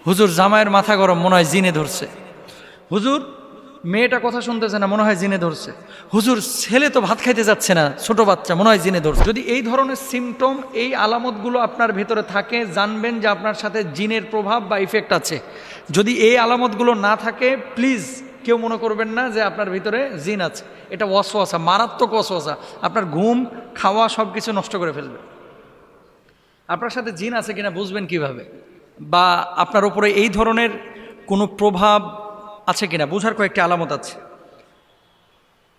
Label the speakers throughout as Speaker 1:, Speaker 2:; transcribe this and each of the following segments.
Speaker 1: হুজুর জামাইয়ের মাথা গরম, মনে হয় জিনে ধরছে। হুজুর মেয়েটা কথা শুনতেছে না, মনে হয় জিনে ধরছে। হুজুর ছেলে তো ভাত খাইতে যাচ্ছে না, ছোট বাচ্চা, মনে হয় জিনে ধরছে। যদি এই ধরনের সিমটম, এই আলামতগুলো আপনার ভেতরে থাকে, জানবেন যে আপনার সাথে জিনের প্রভাব বা ইফেক্ট আছে। যদি এই আলামতগুলো না থাকে, প্লিজ কেউ মনে করবেন না যে আপনার ভিতরে জিন আছে। এটা ওয়াসওয়াসা, মারাত্মক ওয়াসওয়াসা, আপনার ঘুম খাওয়া সব কিছু নষ্ট করে ফেলবে। আপনার সাথে জিন আছে কিনা বুঝবেন কিভাবে? বা আপনার উপরে এই ধরনের কোনো প্রভাব আছে কিনা বোঝার কয়েকটি আলামত আছে।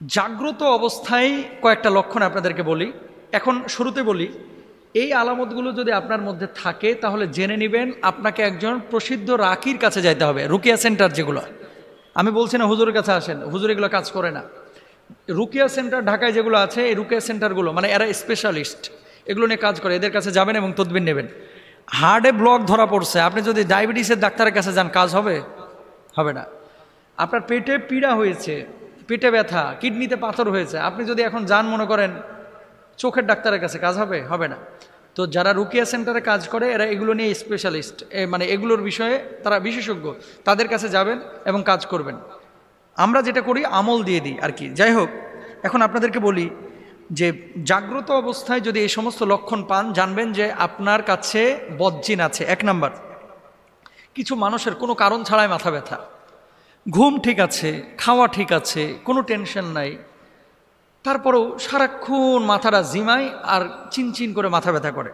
Speaker 1: জাগ্রত অবস্থায় কয়েকটা লক্ষণ আপনাদেরকে বলি। এখন শুরুতে বলি, এই আলামতগুলো যদি আপনার মধ্যে থাকে তাহলে জেনে নেবেন আপনাকে একজন প্রসিদ্ধ রাকির কাছে যাইতে হবে। রুকিয়া সেন্টার যেগুলো, আমি বলছি না হুজুরের কাছে আসেন, হুজুর এগুলো কাজ করে না। রুকিয়া সেন্টার ঢাকায় যেগুলো আছে, এই রুকিয়া সেন্টারগুলো মানে এরা স্পেশালিস্ট, এগুলো নিয়ে কাজ করে। এদের কাছে যাবেন এবং তদবির নেবেন। হার্টে ব্লক ধরা পড়ছে, আপনি যদি ডায়াবেটিসের ডাক্তারের কাছে যান, কাজ হবে? হবে না। আপনার পেটে পীড়া হয়েছে, পেটে ব্যথা, কিডনিতে পাথর হয়েছে, আপনি যদি এখন যান মনে করেন চোখের ডাক্তারের কাছে, কাজ হবে? হবে না। তো যারা রুকিয়া সেন্টারে কাজ করে এরা এগুলো নিয়ে স্পেশালিস্ট, মানে এগুলোর বিষয়ে তারা বিশেষজ্ঞ, তাদের কাছে যাবেন এবং কাজ করবেন। আমরা যেটা করি আমল দিয়ে দিই আর কি। যাই হোক, এখন আপনাদেরকে বলি যে জাগ্রত অবস্থায় যদি এই সমস্ত লক্ষণ পান, জানবেন যে আপনার কাছে বদজিন আছে। এক নাম্বার, কিছু মানুষের কোনো কারণ ছাড়াই মাথা ব্যথা, ঘুম ঠিক আছে, খাওয়া ঠিক আছে, কোনো টেনশন নাই, তারপরেও সারাক্ষণ মাথাটা জিমায় আর চিনচিন করে মাথা ব্যথা করে।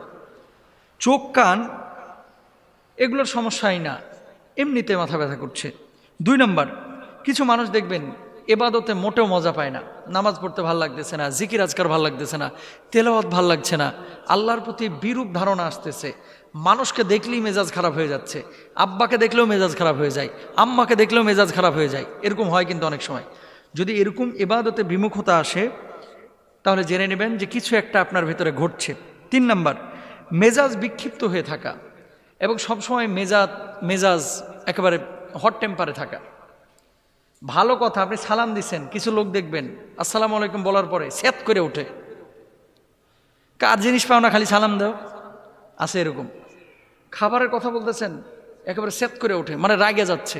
Speaker 1: চোখ কান এগুলোর সমস্যাই না, এমনিতে মাথা ব্যথা করছে। দুই নম্বর, কিছু মানুষ দেখবেন এবাদতে মোটেও মজা পায় না, নামাজ পড়তে ভাল লাগতেছে না, জিকির আজকার ভাল লাগতেছে না, তেলাওয়াত ভাল লাগছে না, আল্লাহর প্রতি বিরূপ ধারণা আসতেছে, মানুষকে দেখলেই মেজাজ খারাপ হয়ে যাচ্ছে, আব্বাকে দেখলেও মেজাজ খারাপ হয়ে যায়, আম্মাকে দেখলেও মেজাজ খারাপ হয়ে যায়, এরকম হয় কিন্তু অনেক সময়। যদি এরকম এবাদতে বিমুখতা আসে তাহলে জেনে নেবেন যে কিছু একটা আপনার ভেতরে ঘটছে। তিন নম্বর, মেজাজ বিক্ষিপ্ত হয়ে থাকা এবং সবসময় মেজাজ একেবারে হট টেম্পারে থাকা। ভালো কথা, আপনি সালাম দিচ্ছেন, কিছু লোক দেখবেন আসসালামু আলাইকুম বলার পরে স্যাত করে ওঠে, কার জিনিস পাও না খালি সালাম দাও, আছে এরকম। খাবারের কথা বলতেছেন, একেবারে স্যাত করে ওঠে, মানে রাগে যাচ্ছে,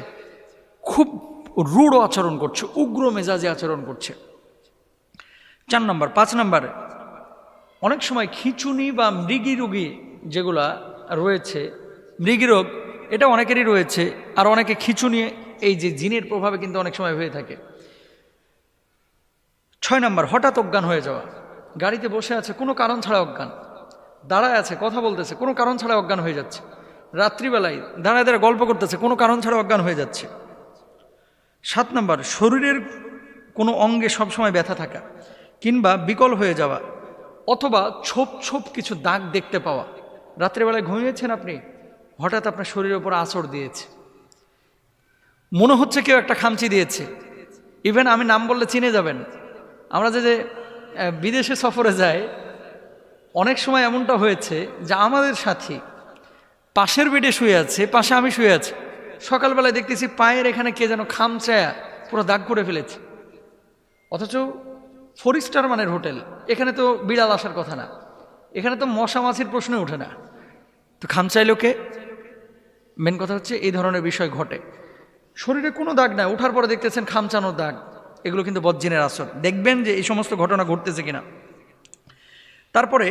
Speaker 1: খুব রূঢ় আচরণ করছে, উগ্র মেজাজে আচরণ করছে। 4 নম্বর। 5 নম্বর, অনেক সময় খিঁচুনি বা মৃগী রোগী যেগুলা রয়েছে, মৃগী রোগ এটা অনেকেরই রয়েছে, আর অনেকে খিঁচুনি এই যে জিনের প্রভাবে কিন্তু অনেক সময় হয়ে থাকে। 6 নম্বর, হঠাৎ অজ্ঞান হয়ে যাওয়া, গাড়িতে বসে আছে কোনো কারণ ছাড়া অজ্ঞান, দাঁড়ায় আছে কথা বলতেছে কোনো কারণ ছাড়া অজ্ঞান হয়ে যাচ্ছে, রাত্রিবেলায় দাঁড়ায় দাঁড়ায় গল্প করতেছে কোনো কারণ ছাড়া অজ্ঞান হয়ে যাচ্ছে। 7 নম্বর, শরীরের কোনো অঙ্গে সবসময় ব্যথা থাকা কিংবা বিকল হয়ে যাওয়া, অথবা ছোপ ছোপ কিছু দাগ দেখতে পাওয়া। রাত্রিবেলায় ঘুমিয়েছেন আপনি, হঠাৎ আপনার শরীরের উপর আঁচড় দিয়েছে, মনে হচ্ছে কেউ একটা খামচি দিয়েছে। ইভেন আমি নাম বললে চিনে যাবেন। আমরা যে বিদেশে সফরে যাই, অনেক সময় এমনটা হয়েছে যে আমাদের সাথী পাশের বেডে শুয়ে আছে, পাশে আমি শুয়ে আছি, সকালবেলায় দেখতেছি পায়ের এখানে কে যেন খামচায়া পুরো দাগ করে ফেলেছে, অথচ 4 স্টার মানের হোটেল, এখানে তো বিড়াল আসার কথা না, এখানে তো মশা মাছির প্রশ্নই ওঠে না, তো খামচাইলো কে? মেন কথা হচ্ছে এই ধরনের বিষয় ঘটে। শরীরে কোনো দাগ নাই, ওঠার পরে দেখতেছেন খামচানোর দাগ, এগুলো কিন্তু বদজিনের আসর। দেখবেন যে এই সমস্ত ঘটনা ঘটতেছে কিনা। তারপরে